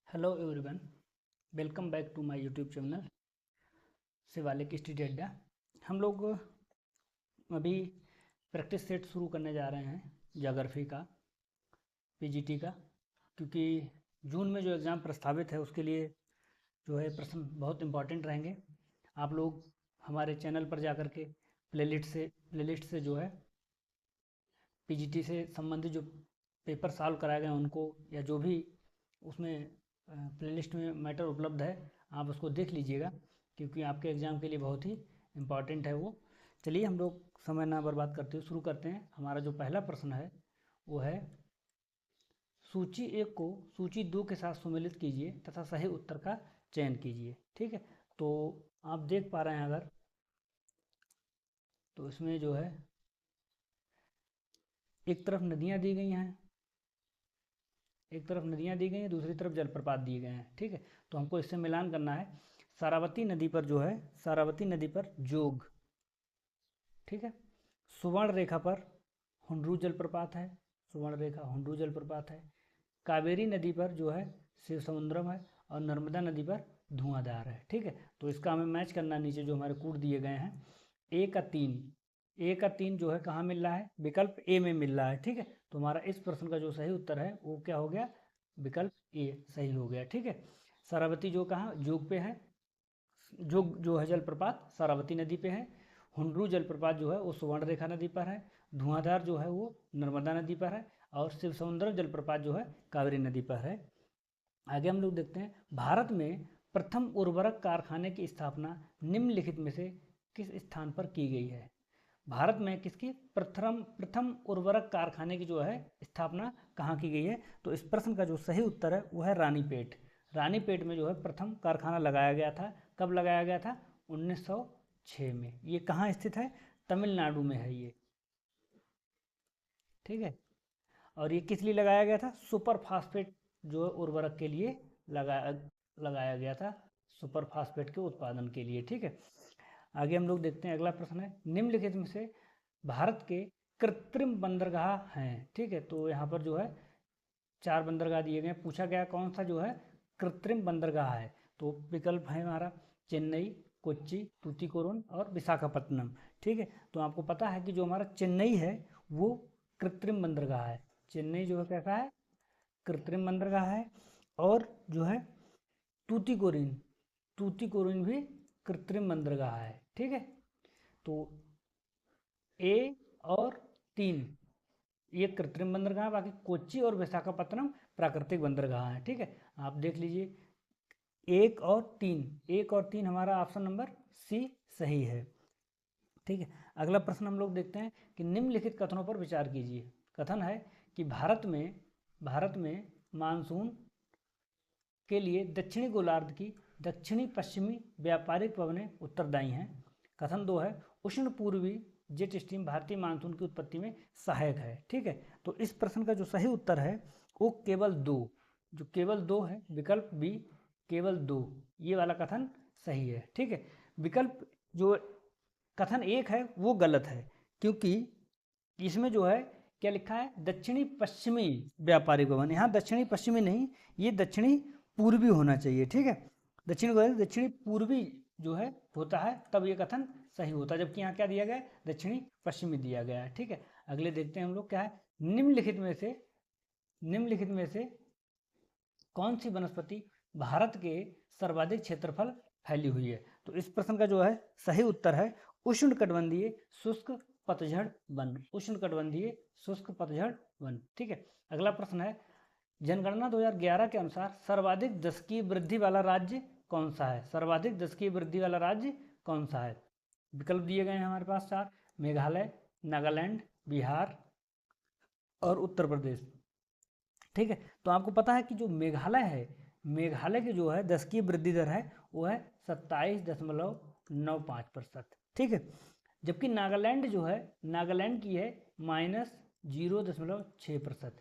Hello everyone, welcome back to my YouTube channel Shivalik study Adda. हम लोग अभी प्रैक्टिस सेट शुरू करने जा रहे हैं ज्योग्राफी का, पीजीटी का, क्योंकि जून में जो एग्ज़ाम प्रस्तावित है उसके लिए जो है प्रश्न बहुत इंपॉर्टेंट रहेंगे। आप लोग हमारे चैनल पर जाकर के प्लेलिस्ट से जो है पीजीटी से संबंधित जो पेपर सॉल्व कराए गए हैं उनको, या जो भी उसमें प्लेलिस्ट में मैटर उपलब्ध है आप उसको देख लीजिएगा, क्योंकि आपके एग्ज़ाम के लिए बहुत ही इम्पॉर्टेंट है वो। चलिए हम लोग समय ना बर्बाद करते हुए शुरू करते हैं। हमारा जो पहला प्रश्न है वो है, सूची एक को सूची दो के साथ सम्मिलित कीजिए तथा सही उत्तर का चयन कीजिए। ठीक है, तो आप देख पा रहे हैं अगर, तो इसमें जो है एक तरफ नदियाँ दी गई हैं, दूसरी तरफ जलप्रपात दिए गए हैं। ठीक है, तो हमको इससे मिलान करना है। सारावती नदी पर जो है, सारावती नदी पर जोग, ठीक है, सुवर्ण रेखा पर हुंड्रू जलप्रपात है, सुवर्ण रेखा हुंड्रू जलप्रपात है। कावेरी नदी पर जो है शिव समुद्रम है, और नर्मदा नदी पर धुआंधार है। ठीक है, तो इसका हमें मैच करना, नीचे जो हमारे कोड दिए गए हैं। ए का तीन जो है कहाँ मिल रहा है, विकल्प ए में मिल रहा है। ठीक है, तो हमारा इस प्रश्न का जो सही उत्तर है वो क्या हो गया, विकल्प ए सही हो गया। ठीक है, सारावती जो कहाँ जोग पे है, जोग जो है जलप्रपात सारावती नदी पे है। हुंड्रू जलप्रपात जो है वो सुवर्ण रेखा नदी पर है। धुआंधार जो है वो नर्मदा नदी पर है, और शिव समुद्र जलप्रपात जो है कावेरी नदी पर है। आगे हम लोग देखते हैं, भारत में प्रथम उर्वरक कारखाने की स्थापना निम्नलिखित में से किस स्थान पर की गई है। भारत में किसकी प्रथम उर्वरक कारखाने की जो है स्थापना कहाँ की गई है, तो इस प्रश्न का जो सही उत्तर है वो है रानीपेट। रानीपेट में जो है प्रथम कारखाना लगाया गया था। कब लगाया गया था, 1906 में। ये कहाँ स्थित है, तमिलनाडु में है ये। ठीक है, और ये किस लिए लगाया गया था, सुपर फास्फेट जो है उर्वरक के लिए लगाया लगाया गया था, सुपर फास्फेट के उत्पादन के लिए। ठीक है, आगे हम लोग देखते हैं, अगला प्रश्न है, निम्नलिखित में से भारत के कृत्रिम बंदरगाह हैं। ठीक है, तो यहाँ पर जो है 4 बंदरगाह दिए गए, पूछा गया कौन सा जो है कृत्रिम बंदरगाह है, तो विकल्प है हमारा चेन्नई, कोच्चि, तूतीकोरिन और विशाखापत्तनम। ठीक है, तो आपको पता है कि जो हमारा चेन्नई है वो कृत्रिम बंदरगाह है। चेन्नई जो है कैसा है, कृत्रिम बंदरगाह है। और जो है तूतीकोरिन, तूतीकोरिन भी कृत्रिम बंदरगाह है। ठीक है, तो ए और 3 ये कृत्रिम बंदरगाह है, बाकी कोच्चि और विशाखापत्तनम प्राकृतिक बंदरगाह है। ठीक है, आप देख लीजिए, एक और तीन हमारा ऑप्शन नंबर सी सही है। ठीक है, अगला प्रश्न हम लोग देखते हैं कि निम्नलिखित कथनों पर विचार कीजिए। कथन है कि भारत में मानसून के लिए दक्षिणी गोलार्ध की दक्षिणी पश्चिमी व्यापारिक पवनें उत्तरदायी हैं। कथन 2 है, उष्ण पूर्वी जेट स्ट्रीम भारतीय मानसून की उत्पत्ति में सहायक है। ठीक है, तो इस प्रश्न का जो सही उत्तर है वो केवल 2, जो केवल 2 है, विकल्प बी केवल 2, ये वाला कथन सही है। ठीक है, विकल्प जो कथन 1 है वो गलत है, क्योंकि इसमें जो है क्या लिखा है, दक्षिणी पश्चिमी व्यापारिक भवन। यहाँ दक्षिणी पश्चिमी नहीं, ये दक्षिणी पूर्वी होना चाहिए। ठीक है, दक्षिणी पूर्वी जो है होता है तब ये कथन सही होता है, जबकि यहाँ क्या दिया गया है, दक्षिणी पश्चिमी दिया गया है। ठीक है, अगले देखते हैं हम लोग क्या है, निम्नलिखित में से कौन सी वनस्पति भारत के सर्वाधिक क्षेत्रफल फैली हुई है, तो इस प्रश्न का जो है सही उत्तर है उष्णकटिबंधीय शुष्क पतझड़ वन, उष्णकटिबंधीय शुष्क पतझड़ वन। ठीक है, अगला प्रश्न है, जनगणना 2011 के अनुसार सर्वाधिक दशकीय वृद्धि वाला राज्य कौन सा है, सर्वाधिक दशकीय वृद्धि वाला राज्य कौन सा है। विकल्प दिए गए हैं हमारे पास 4, मेघालय, नागालैंड, बिहार और उत्तर प्रदेश। ठीक है, तो आपको पता है कि जो मेघालय है, मेघालय की जो है दशकीय वृद्धि दर है वो है 27.95%। ठीक है, जबकि नागालैंड जो है, नागालैंड की है -0.6%।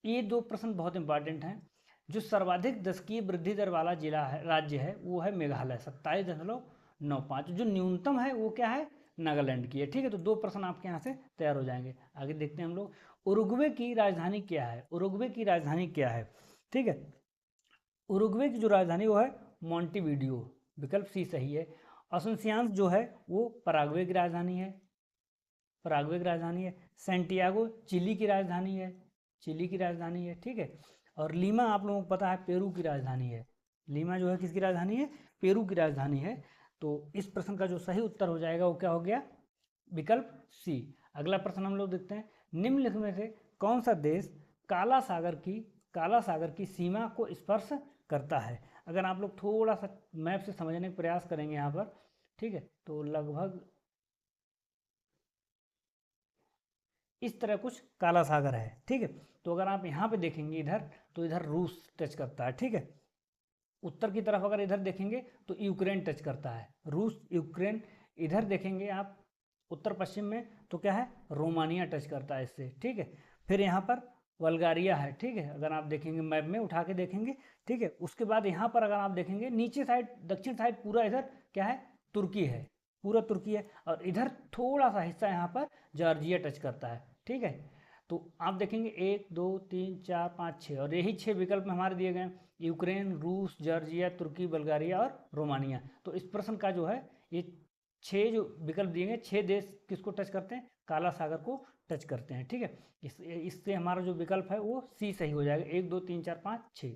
ये दो प्रश्न बहुत इंपॉर्टेंट हैं। जो सर्वाधिक दशकीय वृद्धि दर वाला जिला है, राज्य है, वो है मेघालय 27.95। जो न्यूनतम है वो क्या है, नागालैंड की है। ठीक है, तो 2 प्रश्न आपके यहाँ से तैयार हो जाएंगे। आगे देखते हैं हम लोग, उरुग्वे की राजधानी क्या है, उरुग्वे की राजधानी क्या है। ठीक है, उरुग्वे की जो राजधानी वो है मोंटेविडियो, विकल्प सी सही है। असुन्सियान जो है वो पराग्वे की राजधानी है, पराग्वे की राजधानी है। सैंटियागो चिली की राजधानी है, चिली की राजधानी है, ठीक है। और लीमा आप लोगों को पता है पेरू की राजधानी है, लीमा जो है किसकी राजधानी है, पेरू की राजधानी है। तो इस प्रश्न का जो सही उत्तर हो जाएगा वो क्या हो गया, विकल्प सी। अगला प्रश्न हम लोग देखते हैं, निम्नलिखित में से कौन सा देश काला सागर की सीमा को स्पर्श करता है। अगर आप लोग थोड़ा सा मैप से समझने का प्रयास करेंगे यहाँ पर, ठीक है, तो लगभग इस तरह कुछ काला सागर है, ठीक है। तो अगर आप यहाँ पे देखेंगे इधर, तो इधर रूस टच करता है, ठीक है। उत्तर की तरफ अगर इधर देखेंगे तो यूक्रेन टच करता है, रूस यूक्रेन। इधर देखेंगे आप उत्तर पश्चिम में तो क्या है, रोमानिया टच करता है इससे, ठीक है। फिर यहाँ पर बल्गारिया है, ठीक है, अगर आप देखेंगे मैप में उठा के देखेंगे, ठीक है। उसके बाद यहाँ पर अगर आप देखेंगे नीचे साइड दक्षिण साइड पूरा इधर क्या है, तुर्की है, पूरा तुर्की है। और इधर थोड़ा सा हिस्सा यहाँ पर जॉर्जिया टच करता है, ठीक है। तो आप देखेंगे 1 2 3 4 5 6, और यही 6 विकल्प में हमारे दिए गए हैं, यूक्रेन, रूस, जॉर्जिया, तुर्की, बल्गारिया और रोमानिया। तो इस प्रश्न का जो है ये 6 जो विकल्प दिए गए, 6 देश किसको टच करते हैं, काला सागर को टच करते हैं, ठीक है। इससे हमारा जो विकल्प है वो सी सही हो जाएगा, 1 2 3 4 5 6।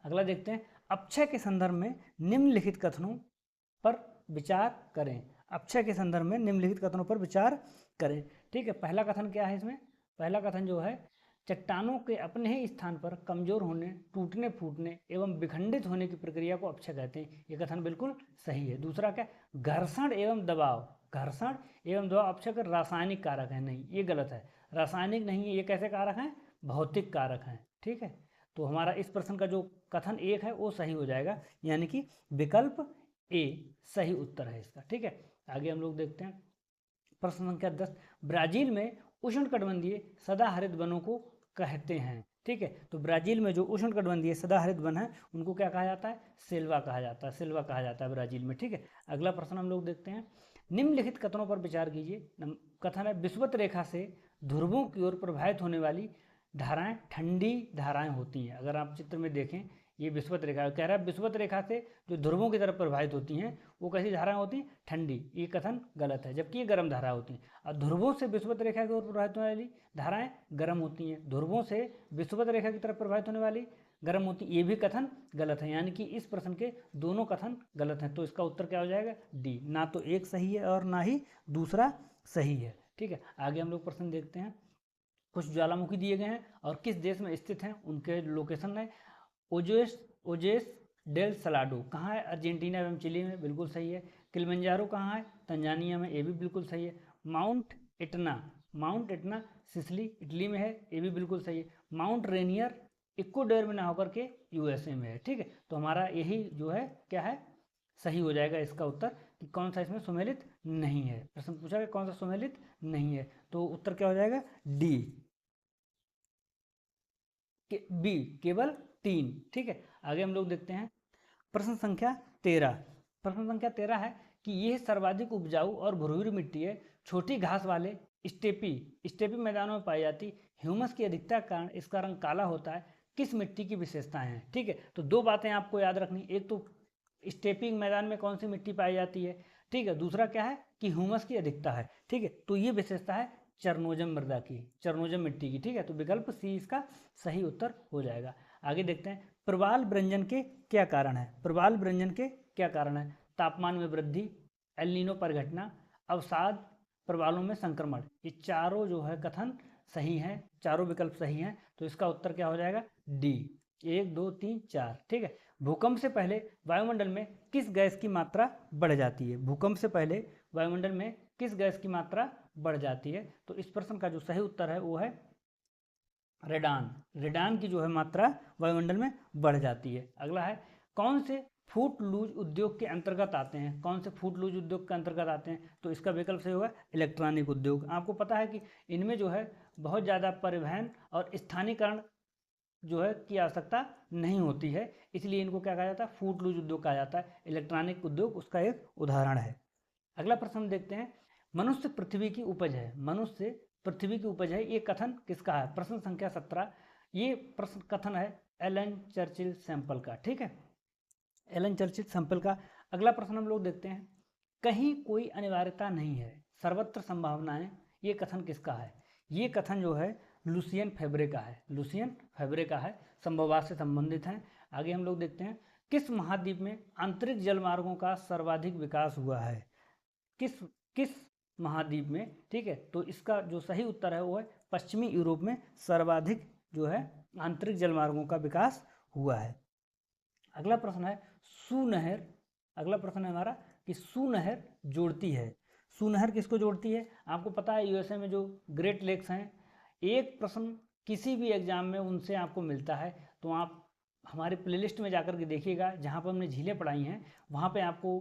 अगला देखते हैं, अक्षय के संदर्भ में निम्नलिखित कथनों पर विचार करें। अक्षय के संदर्भ में निम्नलिखित कथनों पर विचार करें, ठीक है। पहला कथन क्या है इसमें, पहला कथन जो है, चट्टानों के अपने ही स्थान पर कमजोर होने, टूटने फूटने एवं विखंडित होने की प्रक्रिया को अक्षय कहते हैं। ये कथन बिल्कुल सही है। दूसरा क्या, घर्षण एवं दबाव, घर्षण एवं दबाव अक्षय का रासायनिक कारक है, नहीं ये गलत है, रासायनिक नहीं है, ये कैसे कारक हैं, भौतिक कारक हैं, ठीक है। तो हमारा इस प्रश्न का जो कथन 1 है वो सही हो जाएगा, यानी कि विकल्प ए सही उत्तर है इसका, ठीक है। आगे हम लोग देखते हैं प्रश्न संख्या 10, ब्राजील में उष्णकटिबंधीय सदाहरित वनों को कहते हैं, ठीक है। तो ब्राजील में जो उष्णकटिबंधीय सदाहरित वन है उनको क्या कहा जाता है, सेल्वा कहा जाता है, सेल्वा कहा जाता है ब्राजील में, ठीक है। अगला प्रश्न हम लोग देखते हैं, निम्नलिखित कथनों पर विचार कीजिए। कथन है, विषुवत रेखा से ध्रुवों की ओर प्रवाहित होने वाली धाराएं ठंडी धाराएं होती हैं। अगर आप चित्र में देखें, ये विषुवत रेखा कह रहा है, विषुवत रेखा से जो ध्रुवों की तरफ प्रवाहित होती हैं वो कैसी धाराएं होती हैं, ठंडी। ये कथन गलत है, जबकि ये गर्म धारा होती हैं। और ध्रुवों से विषुवत रेखा की ओर प्रवाहित होने वाली धाराएं गर्म होती हैं, ध्रुवों से विषुवत रेखा की तरफ प्रवाहित होने वाली गर्म होती, ये भी कथन गलत है। यानी कि इस प्रश्न के दोनों कथन गलत हैं। तो इसका उत्तर क्या हो जाएगा, डी, ना तो एक सही है और ना ही दूसरा सही है, ठीक है। आगे हम लोग प्रश्न देखते हैं, कुछ ज्वालामुखी दिए गए हैं और किस देश में स्थित हैं उनके लोकेशन है। ओजेस डेल सलाडो कहाँ है, अर्जेंटीना एवं चिली में, बिल्कुल सही है। किलिमंजारो कहाँ है, तंजानिया में, ये भी बिल्कुल सही है। माउंट एटना सिसिली इटली में है, ये भी बिल्कुल सही है। माउंट रेनियर इक्वाडोर में ना होकर के यूएसए में है, ठीक है। तो हमारा यही जो है क्या है, सही हो जाएगा इसका उत्तर, कि कौन सा इसमें सुमेलित नहीं है। प्रश्न पूछा कि कौन सा सुमेलित नहीं है, तो उत्तर क्या हो जाएगा, डी, बी केवल 3, ठीक है। आगे हम लोग देखते हैं प्रश्न संख्या 13। प्रश्न संख्या 13 है कि यह सर्वाधिक उपजाऊ और भुरभुरी मिट्टी है, छोटी घास वाले स्टेपी मैदानों में पाई जाती, ह्यूमस की अधिकता के कारण इसका रंग काला होता है, किस मिट्टी की विशेषताएं हैं, ठीक है। तो दो बातें आपको याद रखनी, एक तो स्टेपिंग मैदान में कौन सी मिट्टी पाई जाती है, ठीक है। दूसरा क्या है कि ह्यूमस की अधिकता है, ठीक है। तो ये विशेषता है चरनोजम मृदा की, चरनोजम मिट्टी की, ठीक है। तो विकल्प सी इसका सही उत्तर हो जाएगा। आगे देखते हैं, प्रवाल व्यंजन के क्या कारण है, प्रवाल व्यंजन के क्या कारण है, तापमान में वृद्धि, एल नीनो परिघटना, अवसाद, प्रवालों में संक्रमण। ये चारों जो है कथन सही हैं, चारों विकल्प सही हैं। तो इसका उत्तर क्या हो जाएगा, डी, 1 2 3 4, ठीक है। भूकंप से पहले वायुमंडल में किस गैस की मात्रा बढ़ जाती है, भूकंप से पहले वायुमंडल में किस गैस की मात्रा बढ़ जाती है। तो इस प्रश्न का जो सही उत्तर है वो है रेडान, रेडान की जो है मात्रा वायुमंडल में बढ़ जाती है। अगला है, कौन से फूट लूज उद्योग के अंतर्गत आते हैं, कौन से फूट लूज उद्योग के अंतर्गत आते हैं। तो इसका विकल्प सही होगा इलेक्ट्रॉनिक उद्योग। आपको पता है कि इनमें जो है बहुत ज़्यादा परिवहन और स्थानीयकरण जो है की आवश्यकता नहीं होती है, इसलिए इनको क्या कहा जाता है, फूट लूज उद्योग कहा जाता है। इलेक्ट्रॉनिक उद्योग उसका एक उदाहरण है। अगला प्रश्न देखते हैं, मनुष्य पृथ्वी की उपज है, मनुष्य पृथ्वी की उपज है, ये कथन किसका है। प्रश्न संख्या 17, ये प्रश्न कथन है एलन चर्चिल सैंपल का, ठीक है, एलन चर्चिल सैंपल का। अगला प्रश्न हम लोग देखते हैं, कहीं कोई अनिवार्यता नहीं है, सर्वत्र संभावनाएं, ये कथन किसका है? ये कथन जो है लुसियन फेब्रे का है, लुसियन फेब्रे का है, संभववाद से संबंधित है। आगे हम लोग देखते हैं, किस महाद्वीप में आंतरिक जलमार्गों का सर्वाधिक विकास हुआ है? किस किस महाद्वीप में, ठीक है, तो इसका जो सही उत्तर है वो है पश्चिमी यूरोप में सर्वाधिक जो है आंतरिक जलमार्गों का विकास हुआ है। अगला प्रश्न है सुनहर, अगला प्रश्न है हमारा कि सुनहर जोड़ती है, सुनहर किसको जोड़ती है? आपको पता है यूएसए में जो ग्रेट लेक्स हैं, एक प्रश्न किसी भी एग्जाम में उनसे आपको मिलता है, तो आप हमारे प्लेलिस्ट में जाकर के देखिएगा, जहाँ पर हमने झीलें पढ़ाई हैं वहाँ पे आपको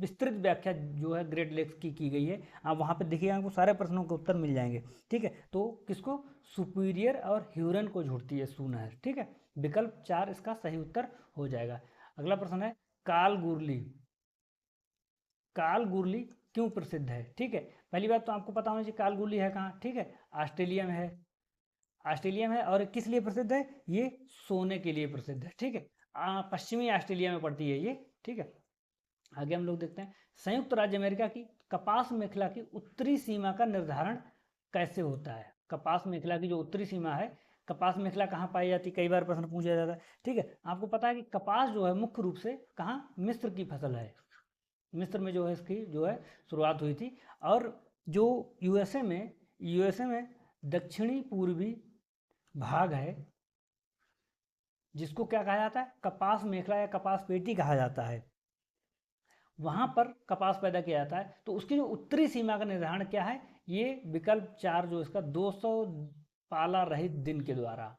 विस्तृत व्याख्या जो है ग्रेट लेक्स की गई है, आप वहाँ पे देखिएगा, आपको सारे प्रश्नों के उत्तर मिल जाएंगे, ठीक है। तो किसको? सुपीरियर और ह्यूरन को जोड़ती है सुनहर, ठीक है। विकल्प 4 इसका सही उत्तर हो जाएगा। अगला प्रश्न है कालगुरली, कालगुरली क्यों प्रसिद्ध है? ठीक है, पहली बात तो आपको पता होना चाहिए कालगुरली है कहाँ, ठीक है, ऑस्ट्रेलिया में है, ऑस्ट्रेलिया में है। और किस लिए प्रसिद्ध है? ये सोने के लिए प्रसिद्ध है, ठीक है, पश्चिमी ऑस्ट्रेलिया में पड़ती है ये, ठीक है। आगे हम लोग देखते हैं, संयुक्त राज्य अमेरिका की कपास मेखला की उत्तरी सीमा का निर्धारण कैसे होता है? कपास मेखला की जो उत्तरी सीमा है, कपास मेखला कहाँ पाई जाती है, कई बार प्रश्न पूछा जाता है, ठीक है। आपको पता है कि कपास जो है मुख्य रूप से कहाँ, मिस्र की फसल है, मिस्र में जो है इसकी जो है शुरुआत हुई थी। और जो यूएसए में दक्षिणी पूर्वी भाग है, जिसको क्या कहा जाता है? कपास मेखला या कपास पेटी कहा जाता है, वहाँ पर कपास पैदा किया जाता है। तो उसकी जो उत्तरी सीमा का निर्धारण क्या है? ये विकल्प 4 जो इसका 200 पाला रहित दिन के द्वारा,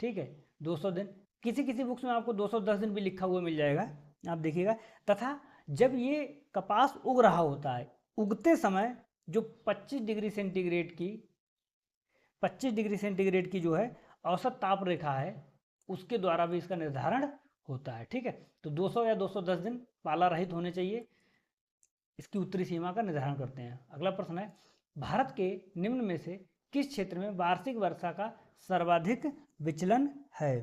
ठीक है, 200 दिन, किसी किसी बुक्स में आपको 210 दिन भी लिखा हुआ मिल जाएगा, आप देखिएगा। तथा जब ये कपास उग रहा होता है, उगते समय जो 25 डिग्री सेंटीग्रेड की जो है औसत ताप रेखा है, उसके द्वारा भी इसका निर्धारण होता है, ठीक है। तो 200 या 210 दिन पाला रहित होने चाहिए, इसकी उत्तरी सीमा का निर्धारण करते हैं। अगला प्रश्न है, भारत के निम्न में से किस क्षेत्र में वार्षिक वर्षा का सर्वाधिक विचलन है?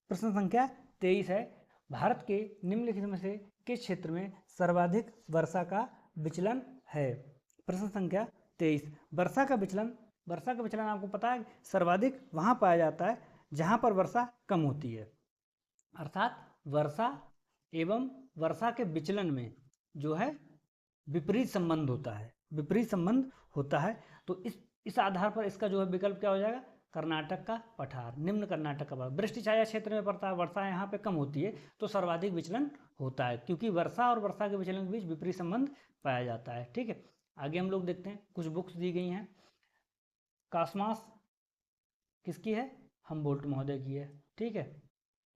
प्रश्न संख्या 23 है, भारत के निम्नलिखित में से किस क्षेत्र में सर्वाधिक वर्षा का विचलन है? प्रश्न संख्या 23। वर्षा का विचलन आपको पता है सर्वाधिक वहाँ पाया जाता है जहाँ पर वर्षा कम होती है, अर्थात वर्षा एवं वर्षा के विचलन में जो है विपरीत संबंध होता है, तो इस आधार पर इसका जो है विकल्प क्या हो जाएगा? कर्नाटक का पठार, निम्न कर्नाटक का पठार वृष्टि छाया क्षेत्र में पड़ता है, वर्षा यहाँ पे कम होती है, तो सर्वाधिक विचलन होता है, क्योंकि वर्षा और वर्षा के विचलन के बीच विपरीत संबंध पाया जाता है, ठीक है। आगे हम लोग देखते हैं, कुछ बुक्स दी गई हैं। कास्मास किसकी है? हमबोल्ट महोदय की है, ठीक है।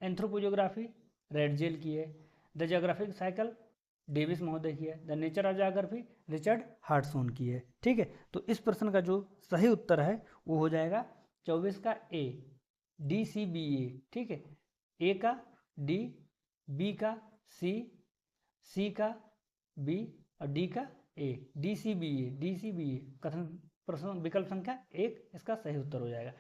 एंथ्रोपोजियोग्राफी रेडजेल की है। द ज्योग्राफिक साइकिल डेविस महोदय की है। The nature of geography Richard Hartshorne की है, ठीक है। तो इस प्रश्न का जो सही उत्तर है वो हो जाएगा 24 का ए, DCBA, ठीक है, ए का डी, बी का सी का बी और डी का ए, DCBA कथन प्रश्न विकल्प संख्या 1 इसका सही उत्तर हो जाएगा।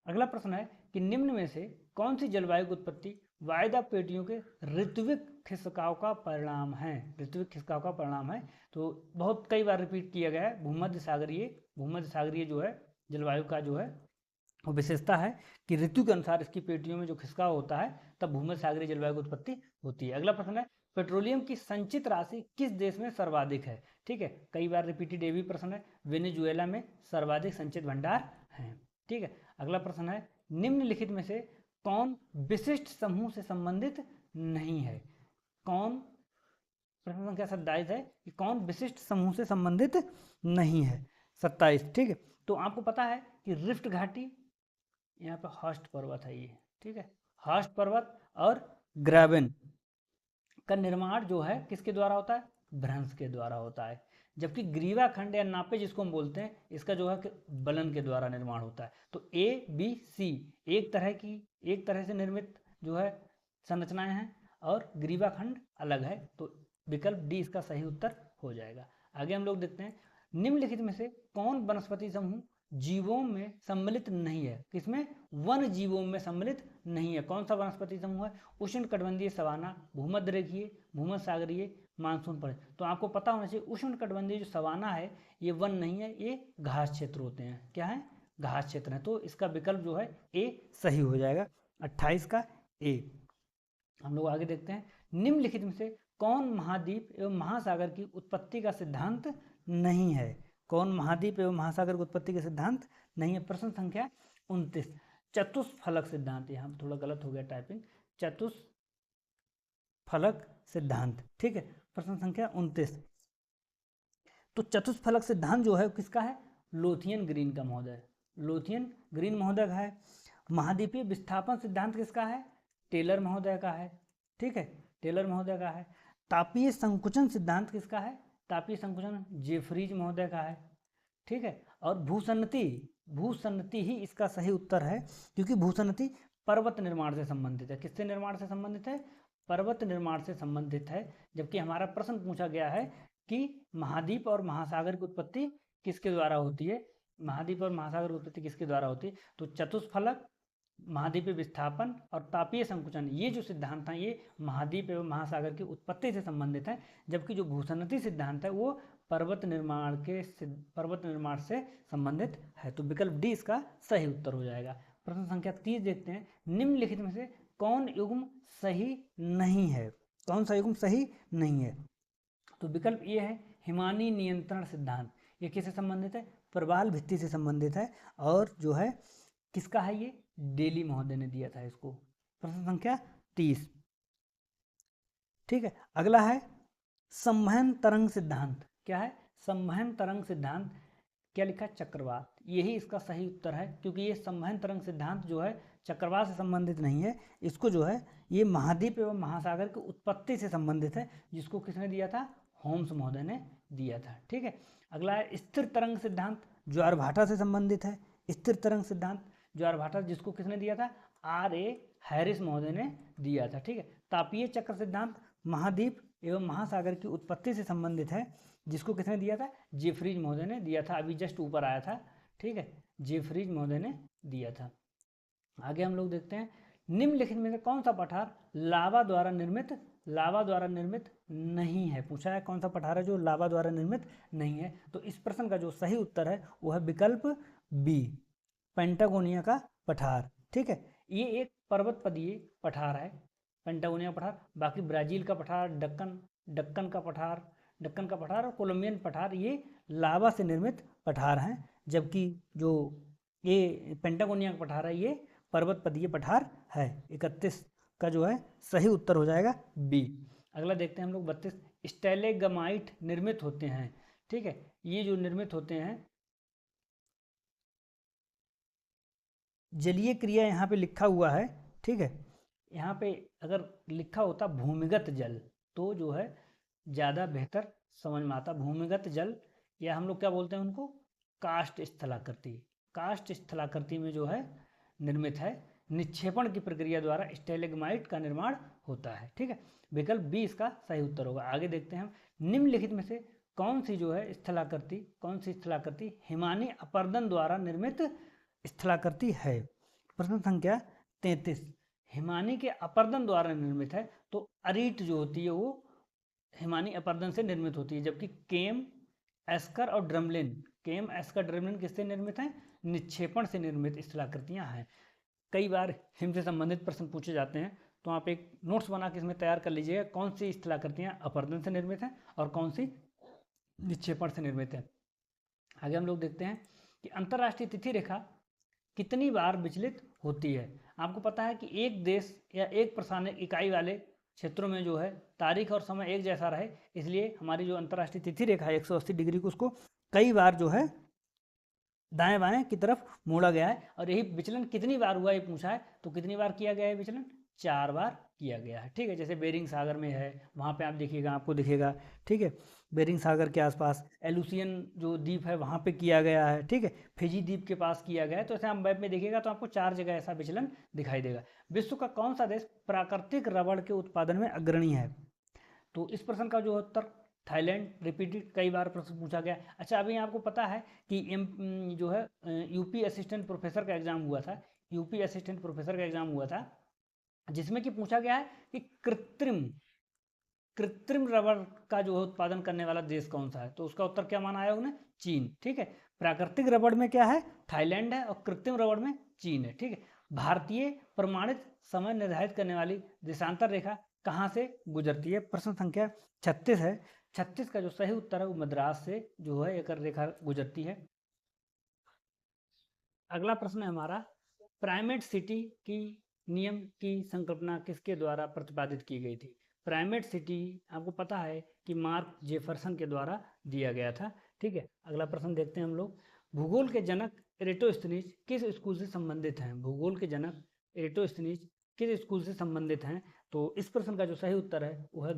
अगला प्रश्न है कि निम्न में से कौन सी जलवायु की उत्पत्ति वायदा पेटियों के ऋत्विक खिसकाव का परिणाम है? ऋत्विक खिसकाव का परिणाम है, तो बहुत कई बार रिपीट किया गया है। भूमध्य सागरीय जो है जलवायु का जो है वो विशेषता है कि ऋतु के अनुसार इसकी पेटियों में जो खिसकाव होता है तब भूमध्य सागरीय जलवायु की उत्पत्ति होती है। अगला प्रश्न है, पेट्रोलियम की संचित राशि किस देश में सर्वाधिक है? ठीक है, कई बार रिपीटेड ये भी प्रश्न है। वेनेजुएला में सर्वाधिक संचित भंडार हैं, ठीक है। अगला प्रश्न है, निम्नलिखित में से कौन विशिष्ट समूह से संबंधित नहीं है? कौन, प्रश्न संख्या 27 है कि कौन विशिष्ट समूह से संबंधित नहीं है, 27, ठीक है। तो आपको पता है कि रिफ्ट घाटी, यहाँ पे हॉस्ट पर्वत है ये, ठीक है, हॉस्ट पर्वत और ग्राबेन का निर्माण जो है किसके द्वारा होता है? भ्रंश के द्वारा होता है। जबकि ग्रीवा खंड या नापे जिसको हम बोलते हैं, इसका जो है बलन के द्वारा निर्माण होता है। तो ABC एक तरह से निर्मित जो है संरचनाएं हैं और ग्रीवा खंड अलग है, तो विकल्प डी इसका सही उत्तर हो जाएगा। आगे हम लोग देखते हैं, निम्नलिखित में से कौन वनस्पति समूह जीवों में सम्मिलित नहीं है। किसमें? वन जीवों में सम्मिलित नहीं है। कौन सा वनस्पति समूह है? उष्णकटिबंधीय सवाना, भूमध्यरेखीय, भूमध्यसागरीय, मानसून पर। तो आपको पता होना चाहिए उष्णकटिबंधीय जो सवाना है ये वन नहीं है, ये घास क्षेत्र होते हैं। क्या है? घास क्षेत्र है। तो इसका विकल्प जो है ए सही हो जाएगा, 28 का ए। हम लोग आगे देखते हैं, निम्नलिखित में से कौन महाद्वीप एवं महासागर की उत्पत्ति का सिद्धांत नहीं है? कौन महाद्वीप एवं महासागर की उत्पत्ति का सिद्धांत नहीं है? प्रश्न संख्या 29, चतुष्फलक सिद्धांत। यहाँ थोड़ा गलत हो गया टाइपिंग, चतुष्फलक सिद्धांत। ठीक है, प्रश्न संख्या 29। तो चतुष्फलक सिद्धांत जो है किसका है? लोथियन ग्रीन का महोदय, लोथियन ग्रीन महोदय का है। महाद्वीपीय विस्थापन सिद्धांत किसका है? टेलर महोदय का है। ठीक है, टेलर महोदय का है। तापीय संकुचन सिद्धांत किसका है? तापीय संकुचन जेफरीज महोदय का है। ठीक है, और भूसन्नति, भूसन्नति ही इसका सही उत्तर है, क्योंकि भूसन्नति पर्वत निर्माण से संबंधित है। किससे निर्माण से संबंधित है? पर्वत निर्माण से संबंधित है। जबकि हमारा प्रश्न पूछा गया है कि महाद्वीप और महासागर की उत्पत्ति किसके द्वारा होती है? महाद्वीप और महासागर की उत्पत्ति किसके द्वारा होती है? तो चतुष्फलक, महाद्वीपीय विस्थापन और तापीय संकुचन, ये जो सिद्धांत हैं ये महाद्वीप एवं महासागर की उत्पत्ति से संबंधित है। जबकि जो भूसन्नति सिद्धांत है वो पर्वत निर्माण से संबंधित है। तो विकल्प डी इसका सही उत्तर हो जाएगा। प्रश्न संख्या 30 देखते हैं, निम्नलिखित में से कौन युग्म सही नहीं है? कौन सा युग्म सही नहीं है? तो विकल्प ये है हिमानी नियंत्रण सिद्धांत। ये किससे संबंधित है? प्रवाल भित्ति से संबंधित है। और जो है किसका है? ये डेली महोदय ने दिया था इसको। प्रश्न संख्या 30। ठीक है, अगला है संवहन तरंग सिद्धांत। क्या है? संवहन तरंग सिद्धांत। क्या लिखा? चक्रवात। यही इसका सही उत्तर है, क्योंकि ये संवहन तरंग सिद्धांत जो है चक्रवात से संबंधित नहीं है। इसको जो है ये महाद्वीप एवं महासागर की उत्पत्ति से संबंधित है, जिसको किसने दिया था? होम्स महोदय ने दिया था। ठीक है, अगला है स्थिर तरंग सिद्धांत, ज्वारभाटा से संबंधित है। स्थिर तरंग सिद्धांत ज्वारभाटा, जिसको किसने दिया था? R.A. हैरिस महोदय ने दिया था। ठीक है, तापीय चक्र सिद्धांत महाद्वीप एवं महासागर की उत्पत्ति से संबंधित है, जिसको किसने दिया था? जेफरीज महोदय ने दिया था। अभी जस्ट ऊपर आया था। ठीक है, जेफरीज महोदय ने दिया था। आगे हम लोग देखते हैं, निम्नलिखित में से कौन सा पठार लावा द्वारा निर्मित नहीं है? पूछा है कौन सा पठार है जो लावा द्वारा निर्मित नहीं है। तो इस प्रश्न का जो सही उत्तर है वो है विकल्प बी, पेंटागोनिया का पठार। ठीक है, ये एक पर्वतपदीय पठार है, पेंटागोनिया पठार। बाकी ब्राजील का पठार, दक्कन का पठार और कोलंबियन पठार ये लावा से निर्मित पठार हैं। जबकि जो ये पेंटागोनिया का पठार है ये पर्वतपदीय पठार है। 31 का जो है सही उत्तर हो जाएगा बी। अगला देखते हैं हम लोग 32, स्टेलेगमाइट निर्मित होते हैं। ठीक है, ये जो निर्मित होते हैं, जलीय क्रिया यहाँ पे लिखा हुआ है। ठीक है, यहाँ पे अगर लिखा होता भूमिगत जल तो जो है ज़्यादा बेहतर समझ में आता। भूमिगत जल, या हम लोग क्या बोलते हैं उनको? काष्ठ स्थलाकृति। काष्ठ स्थलाकृति में जो है निर्मित है। निक्षेपण की प्रक्रिया द्वारा स्टेलेगमाइट का निर्माण होता है। ठीक है, विकल्प बी इसका सही उत्तर होगा। आगे देखते हैं हम, निम्नलिखित में से कौन सी स्थलाकृति हिमानी अपर्दन द्वारा निर्मित स्थलाकृति है? प्रश्न संख्या 33, हिमानी के अपर्दन द्वारा निर्मित है। तो अरीट जो होती है वो हिमानी अपर्दन से निर्मित होती है। जबकि केम, एस्कर और ड्रमलिन, किससे निर्मित हैं? निक्षेपण से निर्मित स्थलाकृतियां हैं। कई बार हिम से संबंधित प्रश्न पूछे जाते हैं, तो आप एक नोट्स बना के इसमें तैयार कर लीजिएगा कौन सी स्थलाकृतियां अपर्दन से निर्मित हैं और कौन सी निक्षेपण से निर्मित है। आगे हम लोग देखते हैं कि अंतर्राष्ट्रीय तिथि रेखा कितनी बार विचलित होती है? आपको पता है कि एक देश या एक प्रसारणिक इकाई वाले क्षेत्रों में जो है तारीख और समय एक जैसा रहे, इसलिए हमारी जो अंतर्राष्ट्रीय तिथि रेखा है 180 डिग्री को, उसको कई बार जो है दाएं बाएं की तरफ मोड़ा गया है। और यही विचलन कितनी बार हुआ ये पूछा है, तो कितनी बार किया गया है विचलन? 4 बार किया गया है। ठीक है, जैसे बेरिंग सागर में है, वहाँ पे आप देखिएगा, आपको दिखेगा। ठीक है, बेरिंग सागर के आसपास एलुसियन जो द्वीप है वहाँ पे किया गया है। ठीक है, फिजी द्वीप के पास किया गया है। तो ऐसे आप मैप में देखिएगा तो आपको 4 जगह ऐसा विचलन दिखाई देगा। विश्व का कौन सा देश प्राकृतिक रबड़ के उत्पादन में अग्रणी है? तो इस प्रश्न का जो उत्तर थाईलैंड रिपीटेड, कई बार प्रश्न पूछा गया। अच्छा, अभी आपको पता है कि जो है यूपी असिस्टेंट प्रोफेसर का एग्जाम हुआ था, यूपी असिस्टेंट प्रोफेसर का एग्जाम हुआ था, जिसमें कि पूछा गया है कि कृत्रिम रबर का जो है उत्पादन करने वाला देश कौन सा है, तो उसका उत्तर क्या माना आयोग ने? चीन। ठीक है, प्राकृतिक रबर में क्या है? थाईलैंड है, और कृत्रिम रबर में चीन है। ठीक है, भारतीय प्रमाणित समय निर्धारित करने वाली देशांतर रेखा कहाँ से गुजरती है? प्रश्न संख्या 36 है। 36 का जो सही उत्तर है वो मद्रास से जो है एक रेखा गुजरती है। अगला प्रश्न है हमारा, प्राइमेट सिटी की नियम की संकल्पना किसके द्वारा प्रतिपादित की गई थी? प्राइमेट सिटी आपको पता है कि मार्क जेफरसन के द्वारा दिया गया था। ठीक है, अगला प्रश्न देखते हैं हम लोग। भूगोल के जनक एरिटोस्थनीज किस स्कूल से संबंधित हैं? भूगोल के जनक एरिटोस्थनीज किस स्कूल से संबंधित हैं? तो इस प्रश्न का जो सही उत्तर है वो है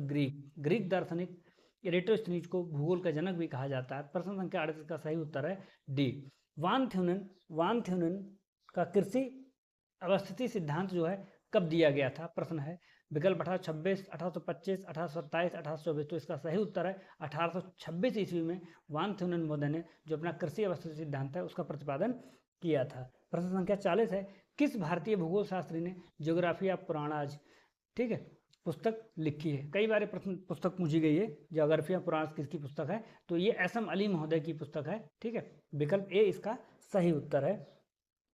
ग्रीक दार्शनिक एरिटोस्थनीज को भूगोल का जनक भी कहा जाता है। प्रश्न संख्या 38 का सही उत्तर है डी। वान थ्यूनन का कृषि अवस्थिति सिद्धांत जो है कब दिया गया था? प्रश्न है। विकल्प 1826, 1825, 1827, 1824। तो इसका सही उत्तर है 1826 ईस्वी में वान थ्यूनन महोदय ने जो अपना कृषि अवस्थिति सिद्धांत है उसका प्रतिपादन किया था। प्रश्न संख्या 40 है, किस भारतीय भूगोल शास्त्री ने ज्योग्राफी ऑफ पुराणाज, ठीक है, पुस्तक लिखी है? कई बार प्रश्न पुस्तक पूछी गई है, ज्योग्राफी ऑफ पुराणाज किसकी पुस्तक है? तो ये एसएम अली महोदय की पुस्तक है। ठीक है, विकल्प ए इसका सही उत्तर है।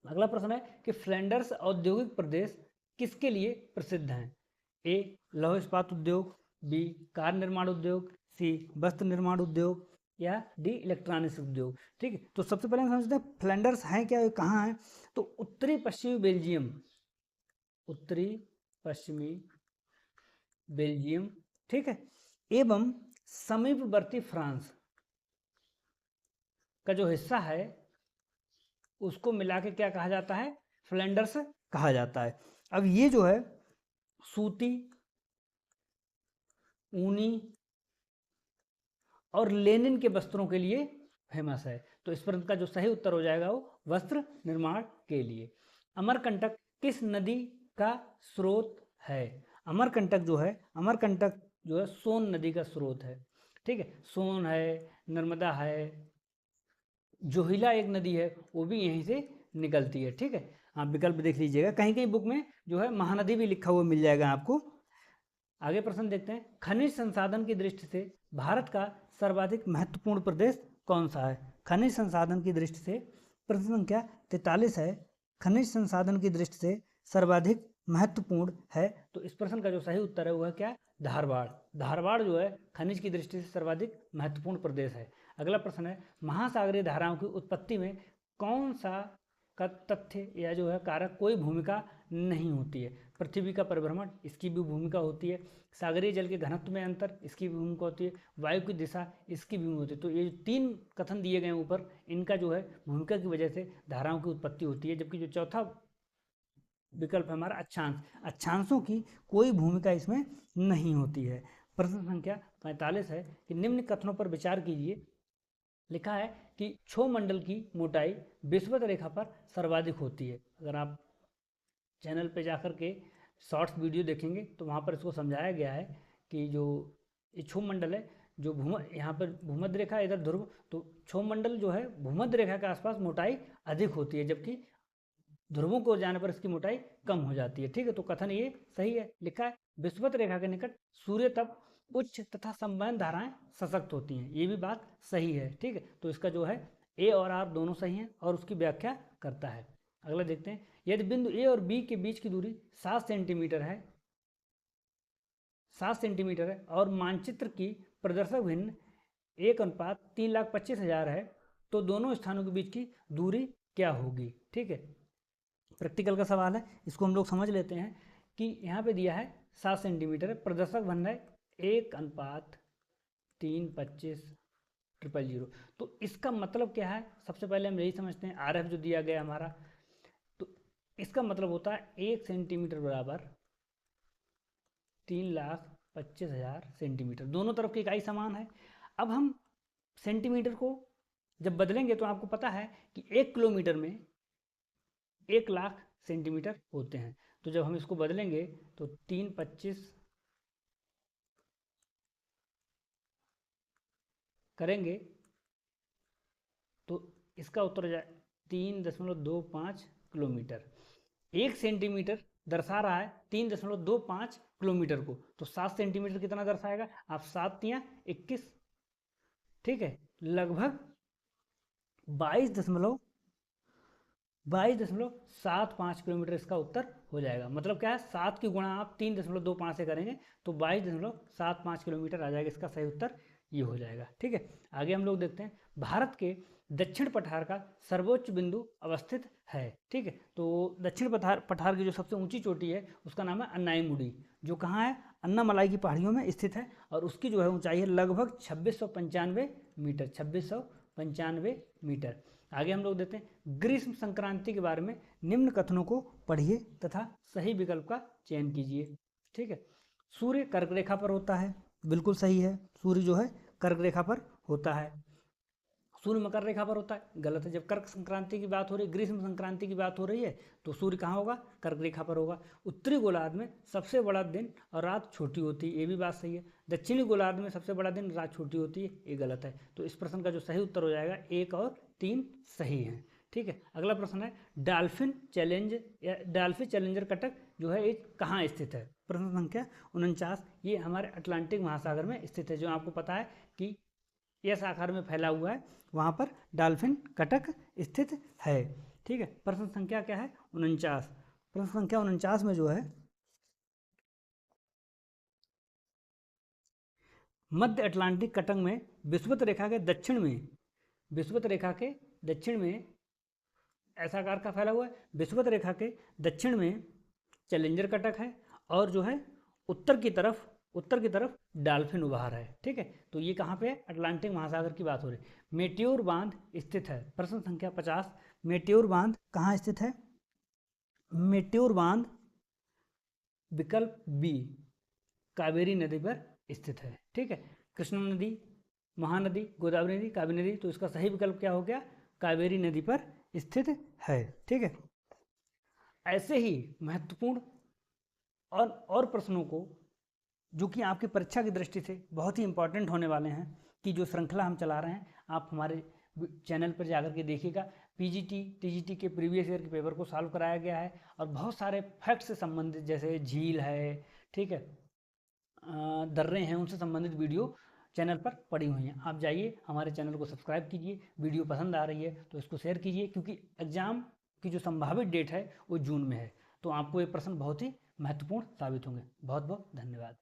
अगला प्रश्न है कि फ्लैंडर्स औद्योगिक प्रदेश किसके लिए प्रसिद्ध हैं? ए लौह इस्पात उद्योग, बी कार निर्माण उद्योग, सी वस्त्र निर्माण उद्योग, या डी इलेक्ट्रॉनिक्स उद्योग। ठीक है, तो सबसे पहले हम समझते हैं फ्लैंडर्स हैं क्या, कहाँ है? तो उत्तरी पश्चिमी बेल्जियम, उत्तरी पश्चिमी बेल्जियम, ठीक है, एवं समीपवर्ती फ्रांस का जो हिस्सा है उसको मिला के क्या कहा जाता है? फ्लैंडर्स कहा जाता है। अब ये जो है सूती, ऊनी और लेनिन के वस्त्रों के लिए फेमस है। तो इस प्रश्न का जो सही उत्तर हो जाएगा वो वस्त्र निर्माण के लिए। अमरकंटक किस नदी का स्रोत है? अमरकंटक जो है सोन नदी का स्रोत है। ठीक है, सोन है, नर्मदा है, जोहिला एक नदी है वो भी यहीं से निकलती है। ठीक है, आप विकल्प देख लीजिएगा, कहीं कहीं बुक में जो है महानदी भी लिखा हुआ मिल जाएगा आपको। आगे प्रश्न देखते हैं, खनिज संसाधन की दृष्टि से भारत का सर्वाधिक महत्वपूर्ण प्रदेश कौन सा है? खनिज संसाधन की दृष्टि से प्रश्न संख्या 43 है, खनिज संसाधन की दृष्टि से सर्वाधिक महत्वपूर्ण है। तो इस प्रश्न का जो सही उत्तर है वह क्या है? धारवाड़। धारवाड़ जो है खनिज की दृष्टि से सर्वाधिक महत्वपूर्ण प्रदेश है। अगला प्रश्न है, महासागरीय धाराओं की उत्पत्ति में कौन सा का तथ्य या जो है कारक कोई भूमिका नहीं होती है? पृथ्वी का परिभ्रमण, इसकी भी भूमिका होती है। सागरीय जल के घनत्व में अंतर, इसकी भी भूमिका होती है। वायु की दिशा, इसकी भी भूमिका होती है। तो ये 3 कथन दिए गए ऊपर, इनका जो है भूमिका की वजह से धाराओं की उत्पत्ति होती है। जबकि जो चौथा विकल्प है हमारा अक्षांश, अक्षांशों की कोई भूमिका इसमें नहीं होती है। प्रश्न संख्या 45 है कि निम्न कथनों पर विचार कीजिए। लिखा है कि क्षोमंडल की मोटाई विषुवत रेखा पर सर्वाधिक होती है। अगर आप चैनल पे जाकर के शॉर्ट्स वीडियो देखेंगे तो वहाँ पर इसको समझाया गया है कि जो ये क्षोमंडल है, जो यहाँ पर भूमध्य रेखा इधर ध्रुव, तो क्षोमंडल जो है भूमध्य रेखा के आसपास मोटाई अधिक होती है, जबकि ध्रुवों को जाने पर इसकी मोटाई कम हो जाती है। ठीक है, तो कथन ये सही है। लिखा है विषुवत रेखा के निकट सूर्य तप उच्च तथा संवहन धाराएं सशक्त होती हैं, ये भी बात सही है। ठीक है, तो इसका जो है ए और आर दोनों सही हैं और उसकी व्याख्या करता है। अगला देखते हैं, यदि बिंदु ए और बी के बीच की दूरी 7 सेंटीमीटर है, 7 सेंटीमीटर है और मानचित्र की प्रदर्शक भिन्न 1:3,25,000 है, तो दोनों स्थानों के बीच की दूरी क्या होगी? ठीक है, प्रैक्टिकल का सवाल है, इसको हम लोग समझ लेते हैं कि यहाँ पे दिया है 7 सेंटीमीटर है, प्रदर्शक भिन्न है 1:3,25,000। तो इसका मतलब क्या है? सबसे पहले हम यही समझते हैं, आरएफ जो दिया गया हमारा, तो इसका मतलब होता है 1 सेंटीमीटर बराबर 3,25,000 सेंटीमीटर। दोनों तरफ की इकाई समान है। अब हम सेंटीमीटर को जब बदलेंगे तो आपको पता है कि 1 किलोमीटर में 1,00,000 सेंटीमीटर होते हैं। तो जब हम इसको बदलेंगे तो 3,25,000 करेंगे तो इसका उत्तर हो जाए 3.25 किलोमीटर। 1 सेंटीमीटर दर्शा रहा है 3.25 किलोमीटर को, तो 7 सेंटीमीटर कितना दर्शाएगा? आप 7 या 21, ठीक है, लगभग 22.75 किलोमीटर इसका उत्तर हो जाएगा। मतलब क्या है, 7 की गुणा आप 3.25 से करेंगे तो 22.75 किलोमीटर आ जाएगा। इसका सही उत्तर ये हो जाएगा। ठीक है, आगे हम लोग देखते हैं, भारत के दक्षिण पठार का सर्वोच्च बिंदु अवस्थित है। ठीक है, तो दक्षिण पठार की जो सबसे ऊंची चोटी है उसका नाम है अन्नाईमुडी, जो कहाँ है? अन्नामलाई की पहाड़ियों में स्थित है, और उसकी जो है ऊंचाई है लगभग 2695 मीटर। 2695 मीटर। आगे हम लोग देखते हैं, ग्रीष्म संक्रांति के बारे में निम्न कथनों को पढ़िए तथा सही विकल्प का चयन कीजिए। ठीक है, सूर्य कर्क रेखा पर होता है, बिल्कुल सही है, सूर्य जो है कर्क रेखा पर होता है। सूर्य मकर रेखा पर होता है, गलत है। जब कर्क संक्रांति की बात हो रही है, ग्रीष्म संक्रांति की बात हो रही है, तो सूर्य कहाँ होगा? कर्क रेखा पर होगा। उत्तरी गोलार्ध में सबसे बड़ा दिन और रात छोटी होती है, ये भी बात सही है। दक्षिणी गोलार्ध में सबसे बड़ा दिन रात छोटी होती है, ये गलत है। तो इस प्रश्न का जो सही उत्तर हो जाएगा 1 और 3 सही है। ठीक है, अगला प्रश्न है, डॉल्फिन चैलेंजर कटक जो है ये कहाँ स्थित है? प्रश्न संख्या 49। ये हमारे अटलांटिक महासागर में स्थित है, जो आपको पता है कि एस आकार में फैला हुआ है, वहाँ पर डॉल्फिन कटक स्थित है। ठीक है, प्रश्न संख्या क्या है? 49। प्रश्न संख्या 49 में जो है, मध्य अटलांटिक कटक में विषुवत रेखा के दक्षिण में ऐसा आकार का फैला हुआ है। विषुवत रेखा के दक्षिण में चैलेंजर कटक है, और जो है उत्तर की तरफ डॉल्फिन उभार है। ठीक है, तो ये कहाँ पे है? अटलांटिक महासागर की बात हो रही है। मेट्योर बांध स्थित है। प्रश्न संख्या 50। मेट्योर बांध कहाँ स्थित है? मेट्योर बांध विकल्प बी, कावेरी नदी पर स्थित है। ठीक है, कृष्णा नदी, महानदी, गोदावरी नदी, कावेरी नदी, तो इसका सही विकल्प क्या हो गया? कावेरी नदी पर स्थित है। ठीक है, ऐसे ही महत्वपूर्ण और प्रश्नों को, जो कि आपकी परीक्षा की दृष्टि से बहुत ही इंपॉर्टेंट होने वाले हैं, कि जो श्रृंखला हम चला रहे हैं, आप हमारे चैनल पर जाकर के देखिएगा। पीजीटी टीजीटी के प्रीवियस ईयर के पेपर को सॉल्व कराया गया है, और बहुत सारे फैक्ट से संबंधित, जैसे झील है, ठीक है, दर्रे हैं, उनसे संबंधित वीडियो चैनल पर पड़ी हुई हैं। आप जाइए, हमारे चैनल को सब्सक्राइब कीजिए। वीडियो पसंद आ रही है तो इसको शेयर कीजिए, क्योंकि एग्जाम की जो संभावित डेट है वो जून में है, तो आपको ये प्रश्न बहुत ही महत्वपूर्ण साबित होंगे। बहुत बहुत धन्यवाद।